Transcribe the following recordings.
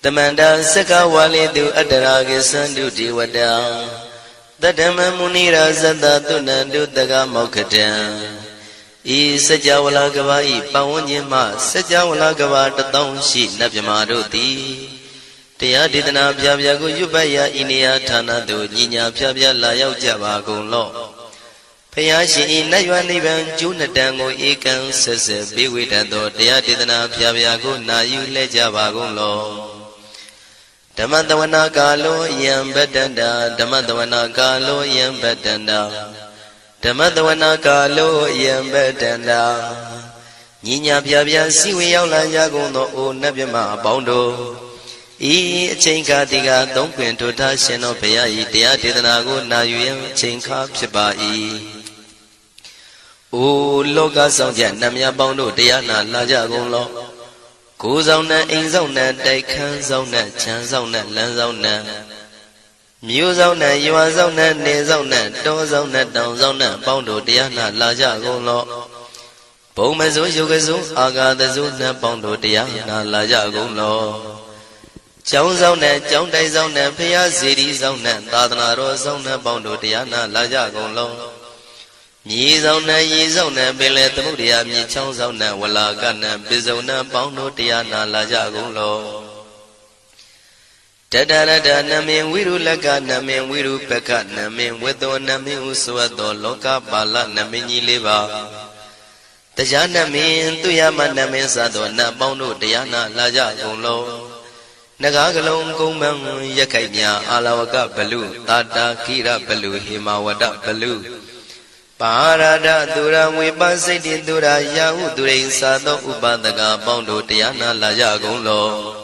Tamanda Saka Walidu Adaragi Sandu Diwada Tadama Munira Zada Tunandu Daga Mokatan E Sajawala Gavai Pawanyama Sajawala Gavata Townshi Nabjamaruti Tia Didana Pyago Yubaya Inia Tanadu Nina Pyabya Layao Javago Law Payashi Nayanivan Junatango Ekan Sese Biwitado Tia Didana Pyago Nayu Lejavago Law Damandawana Galo Yam Bedanda Damandawana Galo Yam Bedanda Damandawana Galo Yam Bedanda Nina Pyabya Siwi Yaula Yagono O Nabima Bondo E Chinka Diga Don't Quint to Tashino Paya Tia Didanago Nayu Chinka Pibai O Loga Sonja Namya Bondo Diana Lajagon Kuzona Inzona Daikan Zona Chanzona Lanzona Musona Yuazona Nezona Dozona Downzona Bondo Diana Laja Golo Pomazo Yugazu Aga the Zuna Bondo Diana Laja Golo Chonzona Chondazona Pia Zidi Zona Tadana Zona Bondo Diana Laja Golo Yizona Yizona Beletamudia Michonzona Walagana Bizona Bondo Diana Lajagulo Tadada Namin Wiru Laga Namin Wiru Peka Namin Wedo Namin Uswado Loka Bala Namini Liva Tajana Min Tuyama Namin Sadona Bondo Diana Lajagulo Nagagalong Kumang Yakanya Alawaka Balu Tata Kira Balu Himawada Balu Parada Dura Wipasiti Dura Yahu During Sado Ubadaga Bondo Diana Lajagulo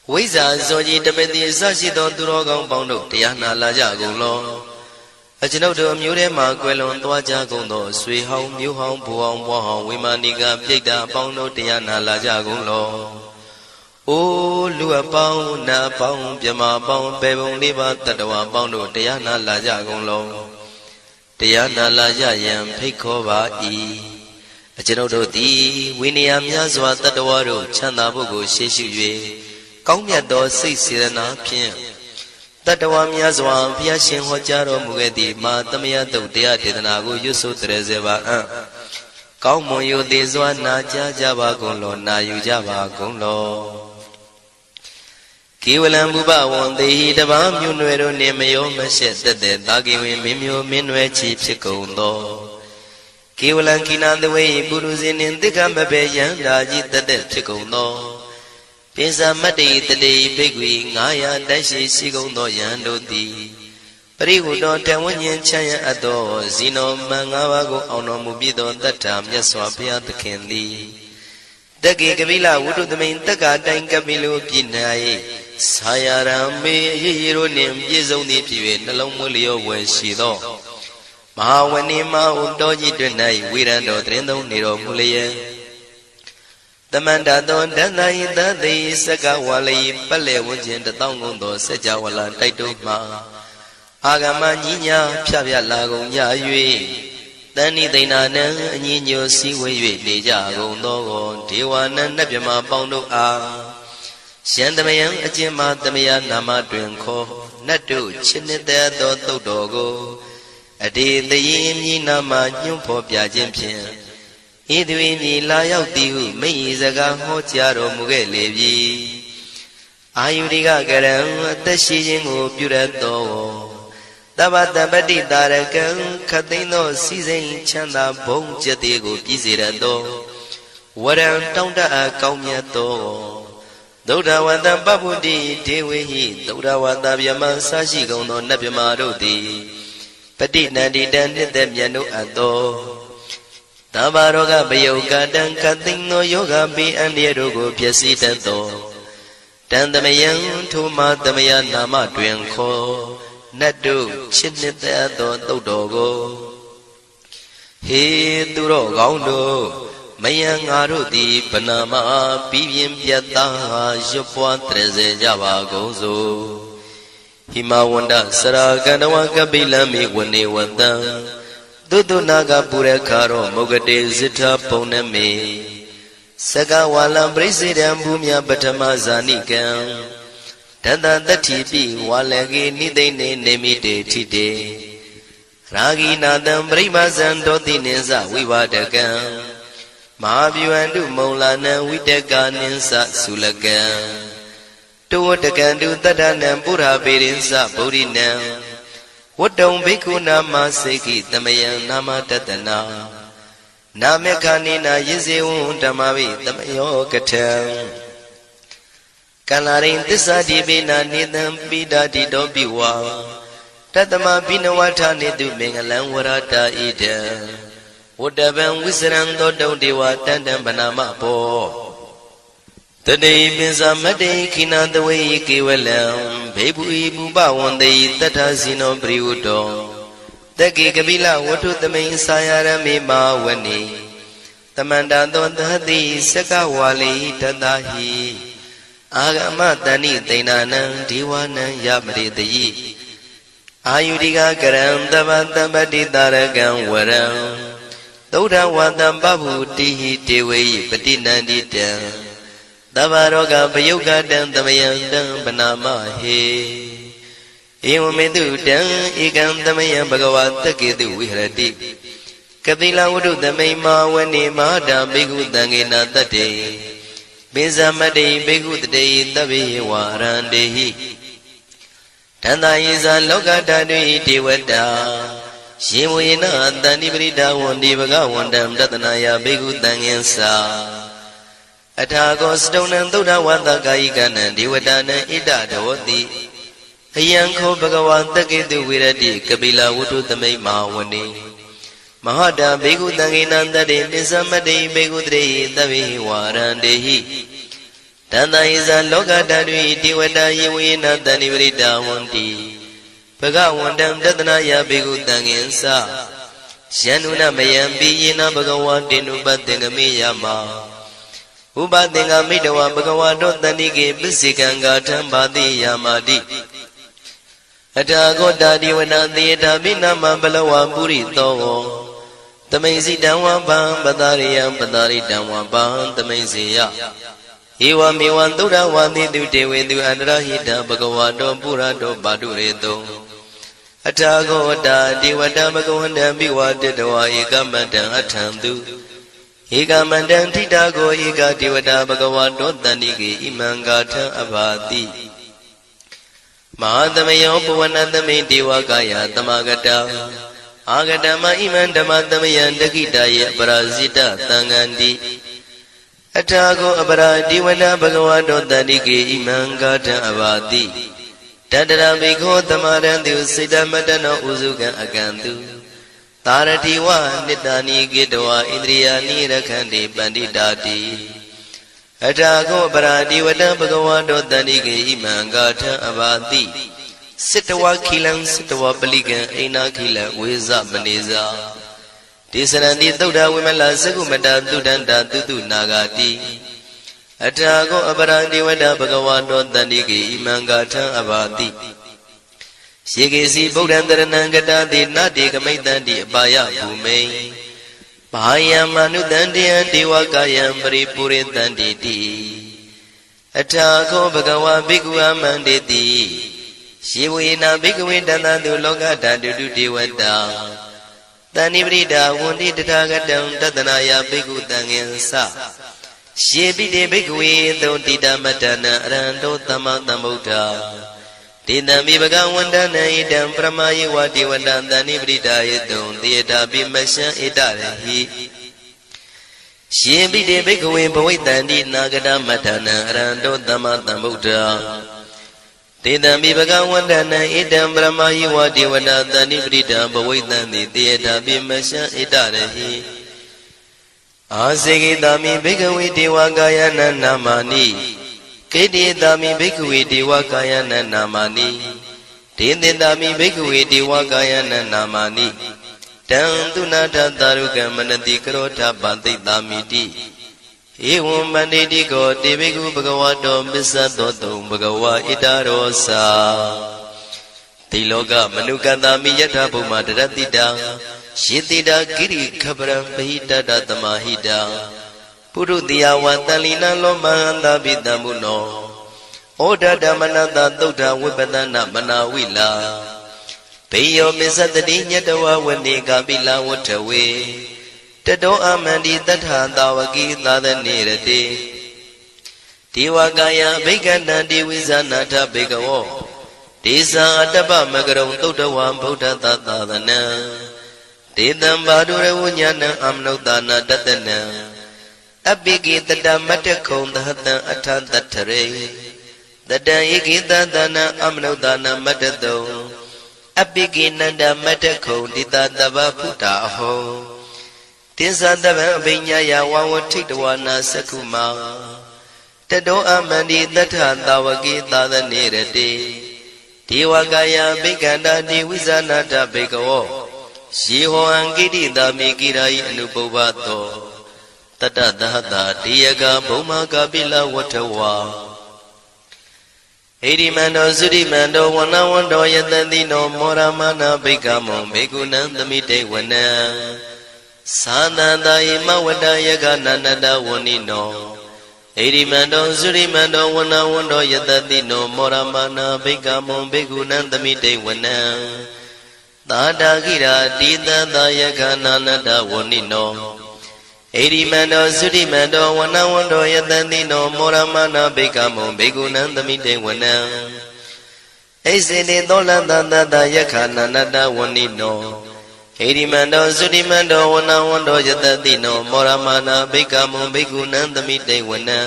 Wiza Zoji Tabeti Sashido Durogang Bondo Diana Lajagulo Ajinodo Murema Quelon Tuajagundo Sui Hong Mu Hong Puong Wahong Wimaniga Pida Bondo Diana Lajagulo O Lua Pong Na Pong Pyama Pong Bebong Liba Tadawa Bondo Diana Lajagulo Diana Laja Yam Pekova E. A general D. Winniam Yazwa Tadawaro Chandabugo Sheshu Kongya do 6 Pien Tadawam Yazwa Piashin Hojaro Mugedi Ma Tamia do Dia Didanago Yusu Trezeva Kaumoyo de Zwana Java Golo Na Yujava Golo Kiwalam Buba one day the Bam Yunuero Nemayo Mashet the Dagi Mimio Minwe Chief Chicondo Kiwalan Kina the way Buruzin in the Gambabe Yandaji the dead Chicondo Pisa Mati the day Bigwi Naya Dashi Sigondo Yandoti Periudo Tawanyan Chaya Ado Zino Mangawago Ono Mubido that time Yaswapia the Kendi Dagi Gavila would the main Taka Dangabilu Pinai Sayarambe Hiro Nim Yizoni Pive Nalomulio Weshido Mahawanima Udoji Dunai Wirando Trendo Niro Mulia The Mandadon Danai Dadi Sakawali Pale Wujin the Tongundo Sajawala Taituma Agama Nina Pavia Lago Yayui Dani Dinana Nino Siwe Lejago Nogo Tiwana Nabima Bondo A Shandamayan Ajima Damaya Nama Drinko Natu Chinita do Dogo Adi the Yim Nama Yumpo Piajimpian Idwini Layao Diu Meizaga Hotiaro Mugelevi Ayuriga Garam Tashijingo Purato Tabata Badi Darakan Katino Season Chanda Bong Jatigo Pizirado Waran Tonda Kaumiato Doda Wanda Babudi Dewi Doda Wanda Yaman Sashi Gono Nabimarodi Pati Nadi Dan Demiano Ado Tabaroga Bayoga Dan Katino Yoga Bi and Yerogo Piasitanto Dandamayan Tuma Damaya Nama Dwenko Nadu Chinita Dodogo He Duro Gaundo Mayang Arudi Panama Pivim Piata Jopua Treze Java Gozo Himawanda Saraganawa Kabila Mi Wani Wanda Dudu Naga Purekaro Mogade Zita Poname Saka walam presidam bumya patama zanikam Tata tatipi walagi nidene nemite tite Ragi nadam primazan doti ninsa vivadakam Mahabhyuandu maulana vidaka ninsa sulakam Tuwatakandu tadanam pura pirinsa purinam Wadam bhikkhu nama seki tamayam nama tatana Namekhanina yizewun dhammavi tamayo katham Kalarin tisadibina nidam pidati dobiwa Tatama binawata nidu mengalam warata ida Wadaban wisran dodau dewa tandam banama po Tadai binsa madai kina dawai kewalam Bebu ibu bawandai tata sino priudo Dagi kabila watu tamay sayarami mawani Tamanda dondhati sakawali tatahi Agama tani tainanang diwanang yamritayi Ayudika karam tabantabati tarakam waram Tauda watam babu tihi tewayi patinandita Tabaroga payugadam tamayandam panamahe Ewamedu dang ikam tamayam bhagavata ketu vihrati Katila wudu tamay mawani mahada bhikkhu tangena tate Binsamade bhikkhu tate tabi warandehi Tanda yisa lokatadvi devata Shimuyena tanibrita wandi bhagavandam tatanaya bhikkhu tangensa Athago stonam tuda vatakayikanan devatanan idadavati Ayanko bhagavata ketu virati kapila wudu tamay mawani Mahada bhikkhu tangenandade nisamade bhikkhu tre tabi warandehi Tanda isa lokatadvi devata yewena tanivrita wanti Bhagavandam tatanaya bhikkhu tangensa Syanuna mayampi yena bhagavatinu patengami yama Upatengamitawa bhagavato tanike pisikanga thambati yamati Athago divana theta binama balawa purito Tamaisi damwa bam padariyam padaritam bam tamaisiya Ewa mewan tura wandi devedu andrahita bhagavato purato padureto Athago divata bhagavandam bivatadawa ekamadam athantu Ekamandam titago eka devata bhagavato tanike imangatha abhati Mahadamayo puvanatame devakaya tamagata Agatama iman dhamatamayan dakitaya parasita tangandi Athago aparadivana bhagavato tanike imangatha abhati Tadara bhikho tamarantu siddhamatana usukan akantu Taratiwa nitani gidwa indriyani rakhandi panditati Athago paradivata bhagavato tanike imangatha abhati Sittawa khilam sittawa palikan aina khilam veza maneza Tisaranti tauda vimala sagumata tudanta tutu nagati Athago paradivata bhagavato tanike imangatha abhati Shikesi Buddhantaranang Gatati Nati Kamaitanti Apaya Bhumei Bhayam Anutantiyan Devakayam Paripuritanti Athago Bhagava Bhikkhu Amanditi Shivuyena Bhikkhu Tantantu Lokatantu Devata Tanibrita Wundi Tathagatam Tatanaya Bhikkhu Tangensa Shibhite Bhikkhu Thontita Matana Aranto Tamatambuddha Tidami bhagavandana idam pramayi vati vandantani pritayadum Tiyata bimasya itarahi Shibhite bhikkhuve bhavaitanti nagata matana aranto tamatambuddha Tidami bhagavandana idam pramayi vati vandantani pritayadum bhavaitanti Tiyata bimasya itarahi Asekitami bhikkhuve devakayana namani Kedidami bhikkhuve devakayana namani Tindindami bhikkhuve devakayana namani Tantunata tarukam manati karota pantitamiti Evam manditi ko te bhikkhu bhagavato missadoto bhagava itarosa Tiloka manukatami yatha bhuma daratita Shitita giri khabram bahita tamahita ပုရုတိယဝတလီနလောမဟန္တာပိတံမုနောဩဒဓမ္မနတသုဒ္ဓဝိပဒနာမနာဝိလာဘေယောမစ္စတတိညတဝဝနေကပိလဝထဝေတတောအမန္တိတထသာဝကိသာသနေရတိဒေဝကာယဘိက္ခန္တံဒေဝိဇာနာထဘေကဝောဒေဇာအတ္တပမကရုံသုဒ္ဓဝံဗုဒ္ဓသာသနံဒေတံဘာဒုရဝဉာဏံအမနုဿာနာတတနံအပိကိတတမတ္တခုံသဟတံအထတထရေတတံဧကိတသနံအမနုဿာနာမတ္တတုံအပိကိနန္ဒမတ္တခုံတိတတဗ္ဗဖုတာအဟောတိသတဗံအဘိညာယဝဝထိတဝနာသက္ခုမာတတောအမန္တိတထသာဝကိသာသနေရတိဒေဝကာယဘိက္ခန္တာဒေဝိဇာနာတဘေကဝောယေဟောံကိတိတာမိကိရာယိအနုပုဗ္ဗတောတတသဟတာတေယကဘုံမာကပိလဝထဝါဣရိမန္တောသုရိမန္တောဝနဝန္တောယတတိနောမောရမနာဘိက္ခမောဘေကုဏံသမိတေဝနံသာသန္တာယမဝတ္တယကနန္တဝနိနောဣရိမန္တောသုရိမန္တောဝနဝန္တောယတတိနောမောရမနာဘိက္ခမောဘေကုဏံသမိတေဝနံသာတာခိရာတိတသယကနန္တဝနိနောဣရိမန္တောသုရိမန္တောဝနဝန္တောယတတိနောမောရမနာဘိက္ခမောဘေကုဏံသမိတေဝနံဣစေတေသောလတတတယခနန္တဝနိနောဣရိမန္တောသုရိမန္တောဝနဝန္တောယတတိနောမောရမနာဘိက္ခမောဘေကုဏံသမိတေဝနံ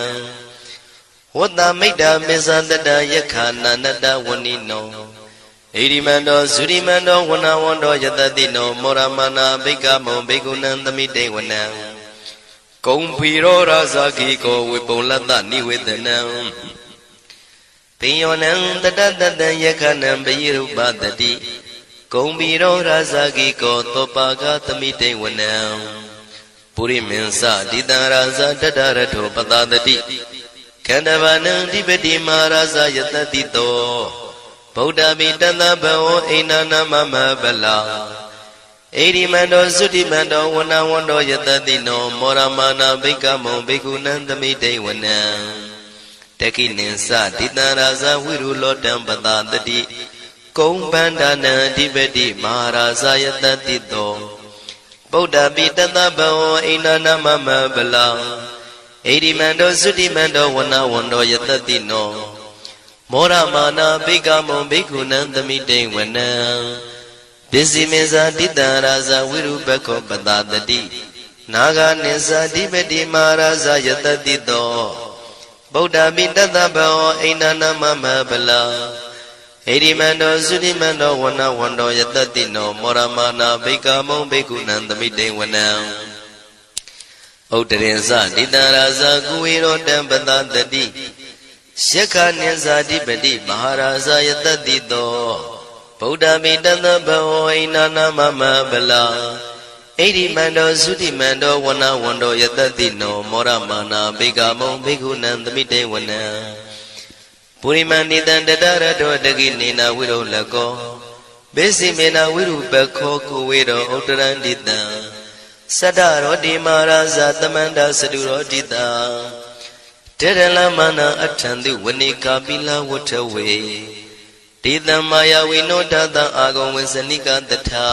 ဝတ္တမိတ္တမစ္ဆတတယခနန္တဝနိနောဣရိမန္တောသုရိမန္တောဝနဝန္တောယတတိနောမောရမနာဘိက္ခမောဘေကုဏံသမိတေဝနံကုံဖီရောရာဇာခိကောဝေပုံလတ္တနိဝေဒနံပိယောနံတတတတံယခနံပယိရုပတတိကုံဖီရောရာဇာခိကောသောပါကသမိတေဝနံပုရိမင်းစတိတံရာဇာတတရထောပတတတိခန္ဓဗနံတိပတိမဟာရာဇာယတတိတောဗုဒ္ဓမိတသဗ္ဗဝဣန္ဒနာမမဗလာဣရိမန္တောသုတိမန္တောဝနဝန္တောယတတိနောမောရမနာဘိက္ခမောဘေကုဏံသမိတေဝနံတခိနိသတိတံရာဇဝိရုလောတံပတတတိကုံဗန္ဒနံအဓိပတိမဟာရာဇယတတိတောဗုဒ္ဓပိတသဗ္ဗဝဣန္ဒနာမမဗလာဣရိမန္တောသုတိမန္တောဝနဝန္တောယတတိနောမောရမနာဘိက္ခမောဘေကုဏံသမိတေဝနံပစ္စည်းမေဇာတိတံရာဇဝိရုပခောပတတတိနာဂာနိသဓိပတိမဟာရာဇယတတိတောဗုဒ္ဓပိတသဗ္ဗဝဣန္ဒနာမမဗလာဣရိမန္တောသုရိမန္တောဝနဝန္တောယတတိနောမောရမနာဘိက္ခမောဘေကုဏံသမိတေဝနံဥဒရင်ဇတိတံရာဇကုဝေရောတံပတတတိယက္ခနိသဓိပတိမဟာရာဇယတတိတောဗုဒ္ဓမိတသဗ္ဗဝဣန္ဒနာမမဗလာဣရိမန္တောသုတိမန္တောဝနဝန္တောယတတိနောမောရမနာဘိက္ခမောဘေကုဏံသမိတေဝနံပုရိမန္တိတံတတရတောတကိနေနာဝိရုလကောဘေစီမေနာဝိရုပခောကုဝေရောဥတရန္တိတံသတ္တရောတိမဟာရာဇသမန္တသတုရောတိတံတေရလမနာအထံတုဝနိကာပိလဝထဝေဒေတံမာယဝိနောတတံအာဂုံဝေစနိကတထာ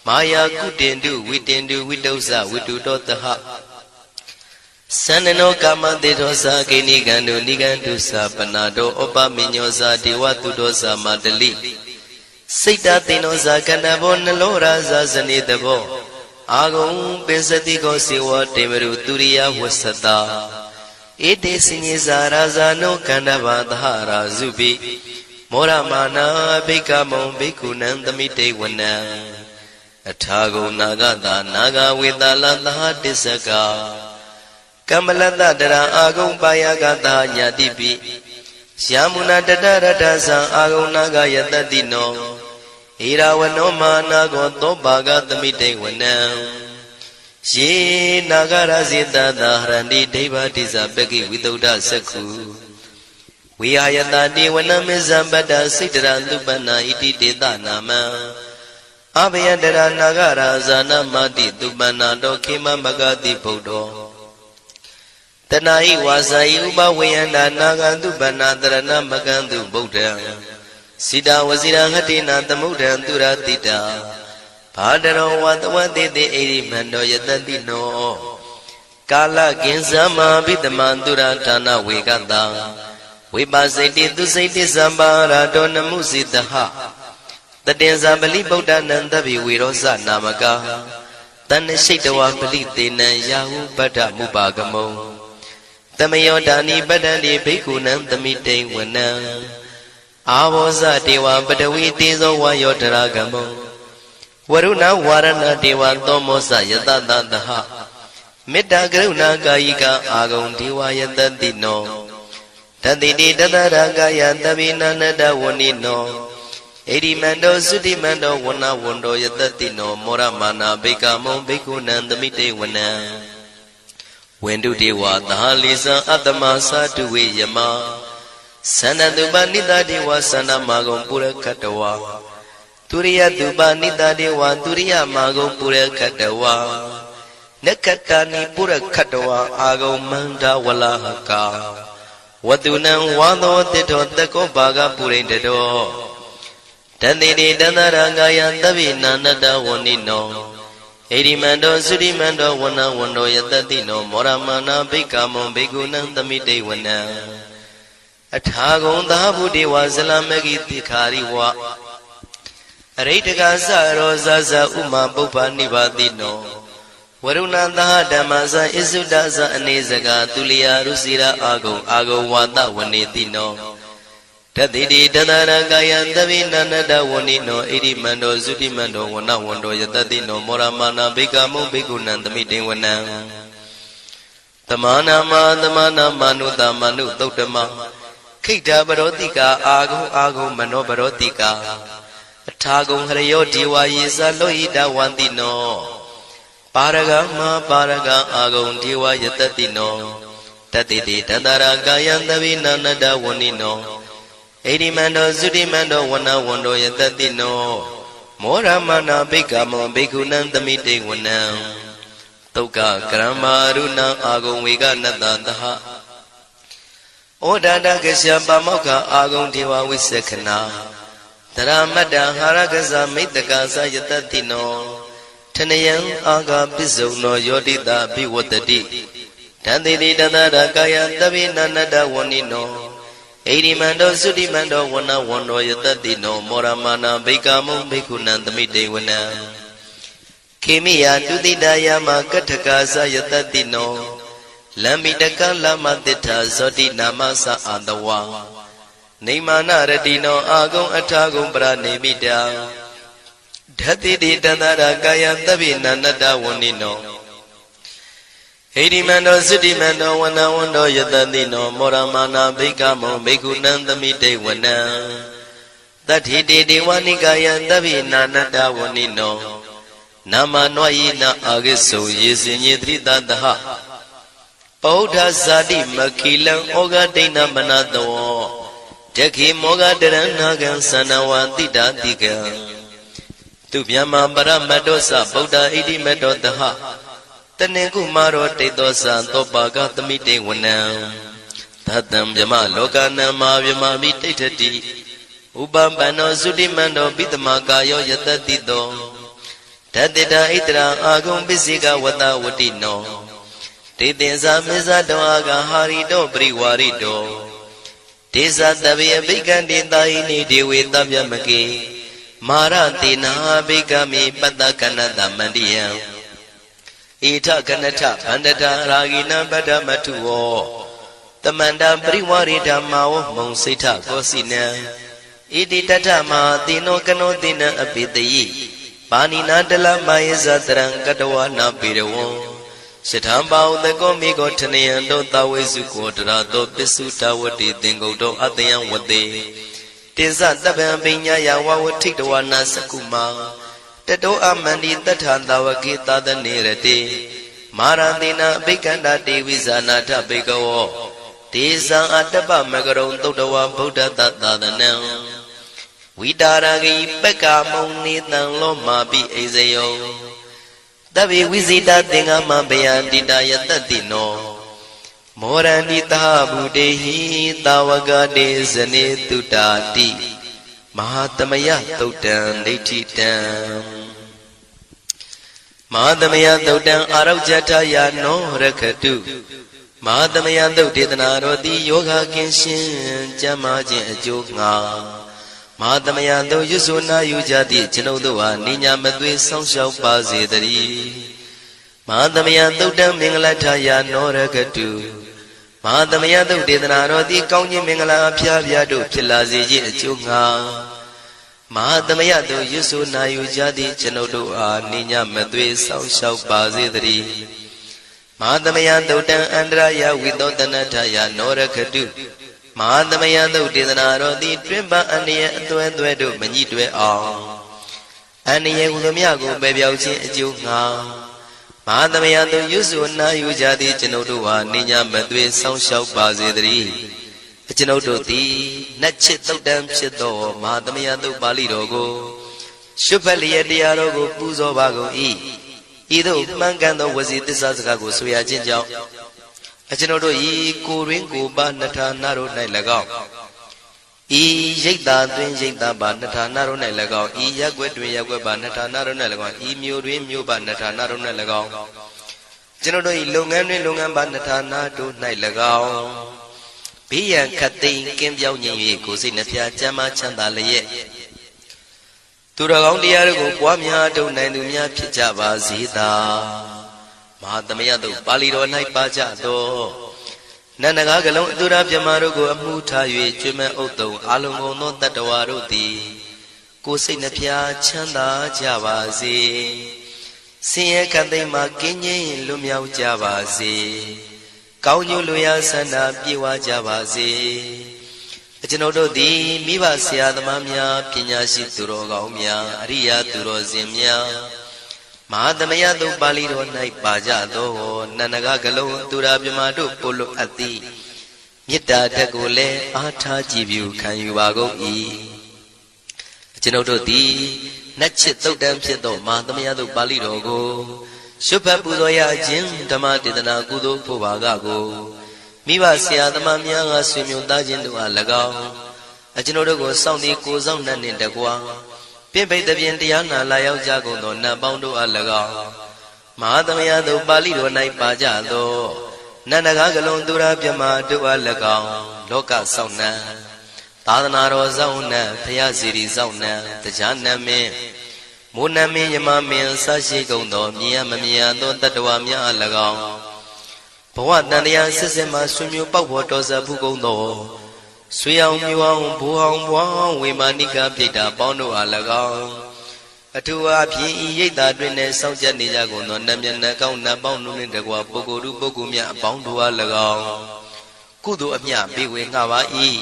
မာယာကုတင်တုဝိတင်တုဝိတုဇဝိတုတောတဟသန္နနောကာမတေသောသာကိနိကံတုနိကံတုသာပနာတောဩပမိညောသာဒေဝတုတောသာမတလိစိတ်တသိနောသာကန္နဘောနလောရာဇာဇနေတဘောအာဂုံပင်စတိကောစေဝတေမရုသူရိယဝဆတာဧတေစဉ္ဇာရာဇာနောကန္နဘာသဟရာဇုပိမောရမနာဘိက္ခမောဘေကုဏံသမိတေဝနံအထာဂုံနာဂတာနာဂဝေတလသဟတစ္စကကမ္မလတတရာအာဂုံပါယကတာညာတိပိယာမုနာတတရတသံအာဂုံနာဂယတတိနောဣရာဝနောမာနာကောသောပါကသမိတေဝနံယေနာဂရဇိတသာဟရန္တိဒိဗ္ဗတိဇပကိဝိသုဒ္ဓသက္ခုဝိဟာယတတိဝနမေဇံပတ္တစိတ္တရသုပနာဣတိတေတနာမံအဘယတရနာဂရာဇာနမတိသုပနာတောခေမမဂတိဗုဒ္ဓော တဏှာဤဝါစာဤဥပဝေယန္တာနာဂန္တုပဏတရဏမကန္တုဗုဒ္ဓံစိတဝစီရဟတိနာသမုဒ္ဒံသူရတိတာဘာတရောဝတဝတိတိဣရိမန္တောယတတိနောကာလကင်္စမဘိတမံသူရဌာနဝေကတံဝိပါစိတိသူစိတိသံပါရာတောနမှုစိတဟတတေဇာပလိဗုဒ္ဓနံတဗ္ဗေဝေရောဇနာမကာတဏ္ဏရှိတဝပလိတေနံယာဟုပတ္ထမုပါကမုံတမယောဒာနိပတ္တန္တိဘိက္ခုနံသမိတိဝနံအာဘောဇတေဝပတဝီတေဇောဝါယောတရာကမုံဝရုဏဝါရဏတေဝသောမောဇယတတသဟမေတ္တာကရုဏာကာယိကအာဂုံဒေဝယတတိနောတတိတိတတရာကာယတပိနန္တဝဏိနောဣရိမန္တောသုတိမန္တောဝဏဝန္တောယတတိနောမောရမာနာဘိက္ခမုံဘိက္ခုနံသမိတေဝနံဝန္တုတေဝသာလိသံအတ္တမသာတုဝေယမသန္တတုပနိတတေဝသန္တမာဂုံပုရခတဝါသူရိယတုပနိတတေဝသူရိယမာဂုံပုရခတဝါနက္ခတာနိပုရခတဝါအာဂုံမန္တဝလဟကာဝတုနံဝါသောတိတောတကောဘာဂပုရိန္တတောတတိတိတန္တရာကာယသဗ္ဗေနာနတဝဏိနောဣရိမန္တောသုရိမန္တောဝဏဝန္တောယတတိနောမောရမာနာဘိက္ခမုံဘိက္ခုနံသမိတေဝနံအထာဂုံသာဗုဒေဝဇလမဂိတိခာရိဝအရိတကသရောဇဇဥမာပုပ္ပနိဗ္ဗာတိနောဝရုဏသဟဓမ္မဇဣစုဒဇအနေစကာသူလျာရုစီရာအာဂုံဝါဒဝနေတိနောတတိတိတတရကာယသဗ္ဗေနန္တဝဏိနောဣရိမန္တောသုတိမန္တောဝဏဝန္တောယတတိနောမောရမာနာဘိက္ခမုံဘိက္ခုနံသမိတေဝနံသမာနာမနုတမနုသုတ္တမခိတ္တပရောတိကာအာဂုံမနောပရောတိကာအထာဂုံဟရယောဒေဝယေဇလောဟိတဝန္တိနောပါရဂမပါရဂအာဂုံဒေဝယတတိနောတတိတိတတရာကာယသဗ္ဗေနန္တဝဏိနောဣရိမန္တောသုတိမန္တောဝဏဝန္တောယတတိနောမောရမာနာဘိက္ခမုံဘိက္ခုနံသမိတေဝနံတုက္ကကရမရုဏံအာဂုံဝေကနတသဟဩဒတကရှပါမောက္ခအာဂုံဒေဝဝိသခနာတရမတ္တဟာရကဇမိတ္တကာသယတတိနောထနယံအာဂပစ္စုံနောယောတိတာဘိဝတ္တိတန်တိတိတတရကာယသဗ္ဗေနန္တဝဏိနောဣရိမန္တောသုတိမန္တောဝဏဝန္တောယတတိနောမောရမာနာဘိက္ခမုံဘိက္ခုနံသမိတေဝနံခေမိယတုတိတယမကထကာသယတတိနောလမ္မိတကလမတိထာဇောတိနာမသအာတဝါနေမာနရတိနောအာဂုံအထာဂုံပရနေမိတာဓတိတိတတရကာယသဗ္ဗေနန္တဝဏိနောဣရိမန္တောသုတိမန္တောဝဏဝန္တောယတတိနောမောရမာနာဘိက္ခမုံဘိက္ခုနံသမိတေဝနံတတိတိဒေဝနိကာယသဗ္ဗေနန္တဝဏိနောနာမနောယိနာအာဂိစုယေစင်ညေသရိတတဟပောဓဇာတိမခိလံဩဃဒိဏမနတောတခိမောဃတရဏကံသနဝံတိတာတိကံသူမြမပရမတ္တောသဗုဒ္ဓဣတိမတ္တောတဟတနေကုမာရောတိတောသံသောပါကသမိတေဝနံသတ္တံမြမလောကနံမာမြမမိတိဋ္ဌတိဥပပန္နောသုတိမန္တောပိတမကာယောယတတိတောဓတ္တိတာဣတရာအာဂုံပစ္စေကဝတဝတိနောတေသင်္ဇာမေဇတောအာဂဟာရိတောပရိဝါရိတောဒေဇတဗေဘိကံတေတာယိနိဒေဝေတဗျမကေမာရတေနာဘိကမိပတ္တကနတမန္တိယံဣထကနထဗန္တတာရာဂိနံပတ္တမထုဝောတမန္တပရိဝါရိဓမ္မာဝမုံစိဋ္ဌကောစီနံဣတိတထမသေနောကနောသေနံအပိတယိပါဏိနာတလမယေဇတရံကတဝနာပေရဝံရှထံပါဥတကောမိကောထနယံတောသဝေစုကောတရာတောပစ္စုတဝတိသင်္ကုတ်တောအတယံဝတေတေဇတပံပိညာယဝဝထိတဝနာစကုမာတတောအမန္တိတထသဝကေသာသနေရတေမာရတိနာအဘိက္ခန္တာတေဝိဇာနာထဘေကဝောဒေဇံအတ္တပမကရုံသုတ်တဝဗုဒ္ဓတသာသနံဝိတာရဂိပက္ကာမုံနေတံလောမာပိအိဇယောတဗေဝိဇိတသင်္ဃမဘယန္တိတယတတိနော မောရဏိတာဗုတေဟိတာဝကတေဇနေတုတာတိမဟာသမယသုတ်တံဒိဋ္ဌိတံမဟာသမယသုတ်တံအာရောဇထယာနောရခတုမဟာသမယသုတ်ဒေသနာတော်သည်ယောဂကင်းရှင်းကျမ်းမာခြင်းအကျိုးငှာမဟာသမယသုတ်ရွဆိုနာယူကြသည့်ကျွန်ုပ်တို့ဟာနိညာမသွေဆောင်းလျှောက်ပါစေတည်းမဟာသမယသုတ်တံမင်္ဂလထယာနောရခတုမဟာသမယသုတ်ဒေသနာတော်သည်ကောင်းခြင်းမင်္ဂလာအဖျားဖျားတို့ဖြစ်လာစေခြင်းအကျိုးငှာမဟာသမယသုတ်ရွဆိုနာယူကြသည့်ကျွန်ုပ်တို့အားနိညာမသွေဆောင်းလျှောက်ပါစေတည်းမဟာသမယသုတ်တံအန္တရာယဝိသောတနထယာနောရခတုမဟာသမယသုတ်ဒေသနာတော်သည်တွင်ပအန္တရာယ်အသွဲသွဲတို့မညှိတွဲအောင်အန္တရာယ်ဟူသည်များကိုပယ်ပြောက်ခြင်းအကျိုးငှာမဟာသမယသုတ်ရွဆိုနာယူကြသည့်ကျွန်ုပ်တို့ဟာနိညာမသွေဆောင်းလျှောက်ပါစေတည်းကျွန်ုပ်တို့သည်နတ်ချစ်သုတ်တံဖြစ်သောမဟာသမယသုတ်ပါဠိတော်ကိုရှုဖတ်လျက်တရားတော်ကိုပူဇော်ပါကုန်၏ဤသို့မှန်ကန်သောဝစီသစ္စာစကားကိုဆိုရခြင်းကြောင့်ကျွန်ုပ်တို့ဤကိုရင်းကိုပါနှထာနာတို့၌၎င်းဤရိတ်တာတွင်ရိတ်တာပါနှထာနာတို့၌၎င်းဤရက်ွက်တွင်ရက်ွက်ပါနှထာနာတို့၌၎င်းဤမြို့တွင်မြို့ပါနှထာနာတို့၌၎င်းကျွန်ုပ်တို့ဤလုပ်ငန်းတွင်လုပ်ငန်းပါနှထာနာတို့၌၎င်းဘေးရန်ခတ်သိမ်းကင်းပြောင်းခြင်း၍ကိုယ်စိတ်နှဖျားချမ်းသာချမ်းသာလျက်သူတော်ကောင်းတရားတို့ကိုပွားများထုတ်နိုင်သူများဖြစ်ကြပါစေသာမဟာသမယသုတ်ပါဠိတော်၌ပါကြသောနန္ဒကားကလုံးအတုရပြမတို့ကိုအမှုထား၍ကျွမ်းမဲ့ဥတုံအာလုံးကုန်သောတတ္တဝါတို့သည်ကိုယ်စိတ်နှဖျားချမ်းသာကြပါစေဆင်းရဲခတ်သိမ်းမှကင်းငြိမ်းလွတ်မြောက်ကြပါစေကောင်းကျိုးလိုရာဆန္ဒပြေဝကြပါစေကျွန်ုပ်တို့သည်မိဘဆရာသမားများပညာရှိသူတော်ကောင်းများအရိယာသူတော်စင်များမဟာသမယသုတ်ပါဠိတော်၌ပါကြသောနန္ဒကကလုံးသူရာပြမတို့ပို့လို့အပ်သည်မေတ္တာဓာတ်ကိုလည်းအားထားကြည်ပြုခံယူပါကုန်၏ကျွန်ုပ်တို့သည်နတ်ချစ်သုတ်တံဖြစ်သောမဟာသမယသုတ်ပါဠိတော်ကိုရှုဖတ်ပူဇော်ရခြင်းဓမ္မဒေသနာကုသိုလ်ဖို့ပါကကိုမိဘဆရာသမားများကဆွေမျိုးသားချင်းတို့အား၎င်းကျွန်ုပ်တို့ကိုစောင့်တည်ကိုဆောင်နှံ့နှင့်တကွာပြင့်ပိတ်သဖြင့်တရားနာလာရောက်ကြကုန်သောနတ်ပေါင်းတို့အား၎င်းမဟာသမယသုတ်ပါဠိတော်၌ပါကြသောနန္ဒကားကလုံးသူရာပြမတို့အား၎င်းလောကဆောင်နှံသာသနာတော်ဆောင်နှံဘုရားစီရီဆောင်နှံတရားနတ်မင်းမိုးနမင်းယမမင်းဆရှိကုန်သောမြင်ရမမြင်ရသောတတ္တဝါများအား၎င်းဘဝတန်တရားစစ်စစ်မှဆွေမျိုးပေါက်ဖို့တော်စပ်ဘူးကုန်သောဆွေအောင်မျိုးအောင်ဘူအောင်ဘွားဝေမာနိကပြိတ္တာပေါင်းတို့အား၎င်းအထူးအားဖြင့်ဤရိတ်တာတွင်နဲ့စောင့်ကြနေကြကုန်သောနတ်မြတ်နတ်ကောင်းနတ်ပေါင်းတို့နှင့်တကွာပုဂ္ဂိုလ်တို့ပုဂ္ဂိုလ်များအပေါင်းတို့အား၎င်းကုသိုလ်အမြပေးဝေငှပါ၏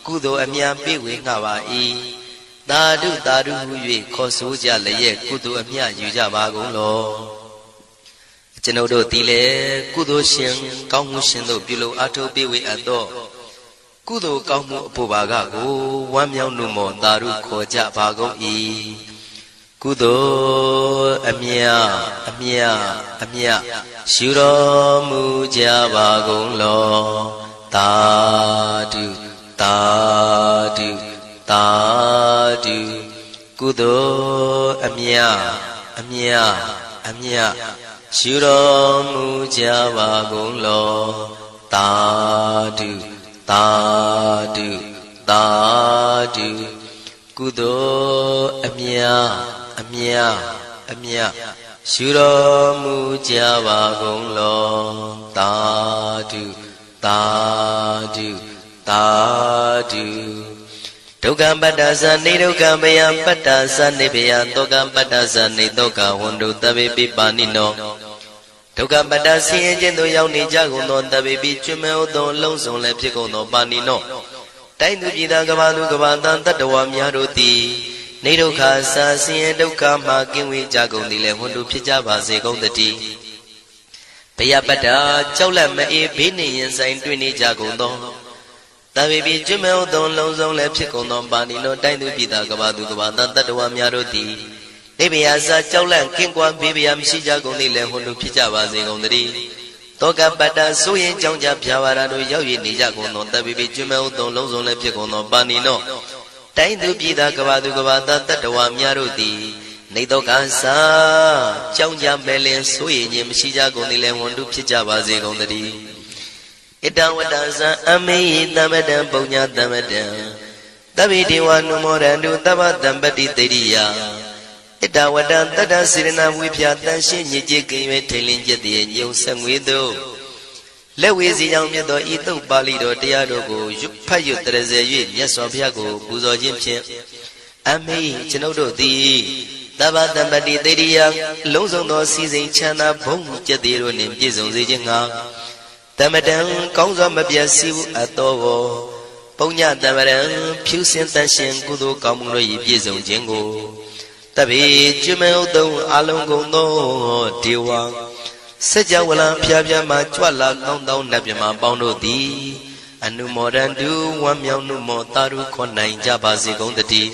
ကုသိုလ်အမြပေးဝေငှပါ၏သာဓုသာဓုဟု၍ခေါ်ဆိုကြလျက်ကုသိုလ်အမြယူကြပါကုန်လောကျွန်ုပ်တို့သည်လည်းကုသိုလ်ရှင်ကောင်းမှုရှင်တို့ပြုလို့အထုပ်ပေးဝေအပ်သောကုသိုလ်ကောင်းမှုအဖို့ပါကကိုဝမ်းမြောက်နှုမောသာဓုခေါ်ကြပါကုန်၏ကုသိုလ်အမြအမြအမြရှုတော်မူကြပါကုန်လောသာဓုသာဓုသာဓုကုသိုလ်အမြအမြအမြရှုတော်မူကြပါကုန်လောသာဓုသာဓုသာဓုကုသိုလ်အမြအမြအမြရှုတော်မူကြပါကုန်လောသာဓုသာဓုသာဓုဒုက္ခပတ္တသနေဒုက္ခဘယပတ္တသနေဘယတောကပတ္တသနေတောကဝန္တုတဗေပိပါဏိနောဒုက္ခပတ္တဆင်းရဲခြင်းသို့ရောက်နေကြကုန်သောတဗေပိကျွမဲဥသောလုံးစုံလည်းဖြစ်ကုန်သောပါဏိနောတိုင်းသူပြည်သားကဘာသူကဘာသားတတ္တဝါများတို့သည်နေဒုက္ခစာဆင်းရဲဒုက္ခမှကင်းဝေးကြကုန်သည်လည်းဝန္တုဖြစ်ကြပါစေကုန်သတည်းဘယပတ္တကြောက်လန့်မအေးဘေးနှင့်ရင်ဆိုင်တွေ့နေကြကုန်သောတဗေပိကျွမဲဥသောလုံးစုံလည်းဖြစ်ကုန်သောပါဏိနောတိုင်းသူပြည်သားကဘာသူကဘာသားတတ္တဝါများတို့သည်နေဘယစာကြောက်လန့်ကင်းကွာဘေးဘယမရှိကြကုန်သည်လည်းဝန္တုဖြစ်ကြပါစေကုန်သတည်း တောကပတ္တဆိုရင်ကြောင့်ကြဖြာဝါရတို့ရောက်ရနေကြကုန်သောတပိပိကျွမဲဥသုံးလုံးစုံလည်းဖြစ်ကုန်သောပါဏိနောတိုင်းသူပြည်သားကဘာသူကဘာသားတတ္တဝါများတို့သည်နေတော့ကစားကြောင့်ကြမဲ့လင်ဆိုရင်ခြင်းမရှိကြကုန်သည်လည်းဝန်တုဖြစ်ကြပါစေကုန်သတည်းဣတဝတ္တဇံအမေယသမတံပုံညာသမတံတဗ္ဗေဒေဝနုမောရန္တုသဗ္ဗတံပတိတေရိယဣတဝတ္တတတ္တစေရနာဝိဖြာတန်ရှင်းညစ်ကြေးကင်၍ထိန်လင်းကျက်တည်းညုံဆက်ငွေတို့လက်ဝေစီကြောင့်မြတ်သောဤသုတ်ပါဠိတော်တရားတို့ကိုဖတ်ရွတ်တရစေ၍မြတ်စွာဘုရားကိုပူဇော်ခြင်းဖြင့်အမေကျွန်ုပ်တို့သည်သဗ္ဗတံပတိတေရိယလုံးစုံသောစီစဉ်ချမ်းသာဘုံကျက်တည်းတို့နှင့်ပြည့်စုံစေခြင်းငှာတမတံကောင်းစွာမပြတ်စီဘူးအတော်ကိုပုံညတမရံဖြူစင်တန်ရှင်ကုသိုလ်ကောင်းမှုတို့၏ပြည့်စုံခြင်းကိုတပိကျွမဲဥသုံးအလုံးကုန်သောဒေဝစัจ java လံဖျားဖျားမှကြွလာကောင်းသောနတ်မြမပေါင်းတို့သည်အနုမောဒန္တုဝမ်းမြောက်နုမောတာရုခွန်နိုင်ကြပါစေကုန်တည်း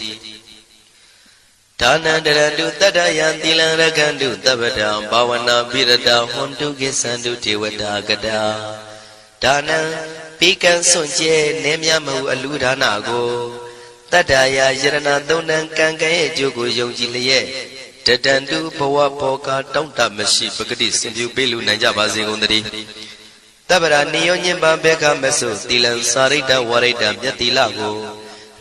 ဒါနန္တရတုတတ္တယံသီလံရကန္တုတပ္ပတံဘာဝနာပိရတဟွန်တုကိသန္တုဒေဝတာကတာဒါနံပိကံစွန့်ကျဲနေမြမဟုအလူဒါနကိုတတ္တယယရဏသုံးတန်ကံကံရဲ့အကျိုးကိုယုံကြည်လျက်တတန္တုဘဝဘောကတောင့်တမရှိပဂတိစင်ပြုပေးလူနိုင်ကြပါစေကုန်တည်းတပ္ပရာနိယောညင်ပဘေခမဆုသီလံစာရိတ္တဝရိတ္တမြတ်သီလကို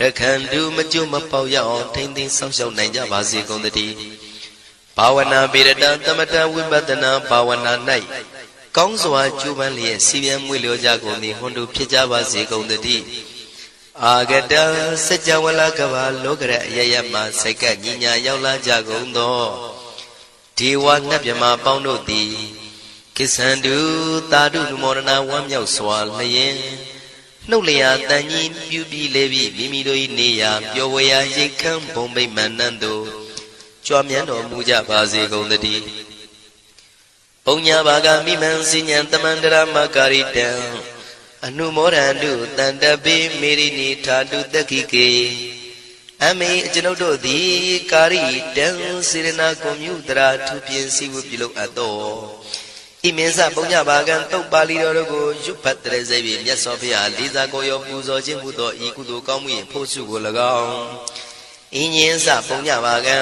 ရခန္တုမကျွမပေါရအောင်ထိမ့်သိမ်းဆောင်ရှောက်နိုင်ကြပါစေကုန်တည်းဘာဝနာပိရတံသမထဝိပဿနာဘာဝနာ၌ကောင်းစွာကျူးပန်းလျက်စီပြန်မွေလျောကြကုန်သည်ဟွန်တုဖြစ်ကြပါစေကုန်တည်းအာဂတံစัจ java လကဘာလောကရအယယမှစိတ်ကညီညာရောက်လာကြကုန်သောဒေဝနတ်မြမပေါင်းတို့သည်ကိသန္တုသာဓုနုမောဒနာဝမ်းမြောက်စွာလျင်နှုတ်လျာတန်ကြီးပြုပြီးလေပြီးမိမိတို့၏နေရာပျော်ဝေရာရိတ်ခမ်းဘုံဗိမာန်နှံတို့ကြွမြန်းတော်မူကြပါစေကုန်တည်းပုံညာဘာဂမိမံစဉ္ဉံတမန္တရမကာရိတံအနုမောဒန္တုတန္တပိမေရိနိထာတုတက္ခိကေအမေကျွန်ုပ်တို့သည်ကာရိတံစေရနာကွန်မြူတရာထူပြင်းစီဝပြုလုပ်အပ်သောဣမင်းစပုံညဘာကံတုတ်ပါဠိတော်တို့ကိုရွတ်ဖတ်တရစေပြီးမြတ်စွာဘုရားလေးစားကိုရောပူဇော်ခြင်းဟူသောဤကုသိုလ်ကောင်းမှု၏ဖို့စုကို၎င်းဣညင်းစပုံညဘာကံ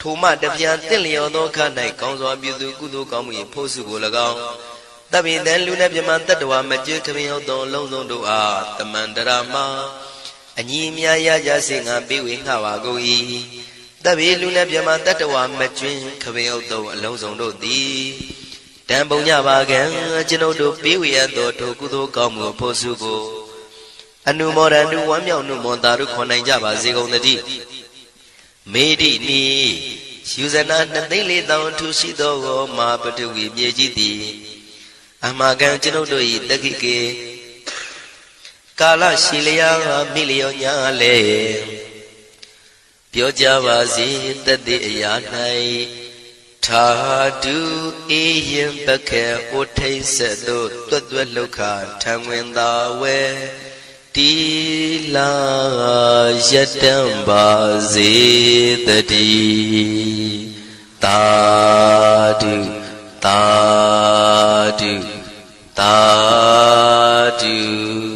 ထိုမှတပြားတင့်လျော်သောခါ၌ကောင်းစွာပြုသူကုသိုလ်ကောင်းမှု၏ဖို့စုကို၎င်းတပိတံလူနဲ့မြမတတ္တဝါမကျွခမင်းဟုတ်သောလုံးစုံတို့အားတမန္တရာမအညီမြာရကြစေငါပေးဝေငှပါကုန်၏တပိလူနဲ့မြမတတ္တဝါမကျွခမင်းဟုတ်သောအလုံးစုံတို့သည်တံပုံညပါကံကျွန်ုပ်တို့ပေးဝေရသောထိုကုသိုလ်ကောင်းမှုဖို့စုကိုအနုမောဒန္တုဝမ်းမြောက်နုမောတာတို့ခွန်နိုင်ကြပါစေကုန်သတည်းမေတိနီယူဇနာ2,400,000ထူရှိသောမဟာပတုဝီမြေကြီးသည်အမှားကံကျွန်ုပ်တို့၏တက္ခိကေကာလရှိလျာမိလျောညာလေပြောကြပါစေတတိအရာ၌ထာတုအေယံပခေဩထိတ်ဆက်တို့တွတ်တွတ်လောက်ခထံဝင်သာဝဲတီလာယတံပါစေတတိသာဓုသာဓုသာဓု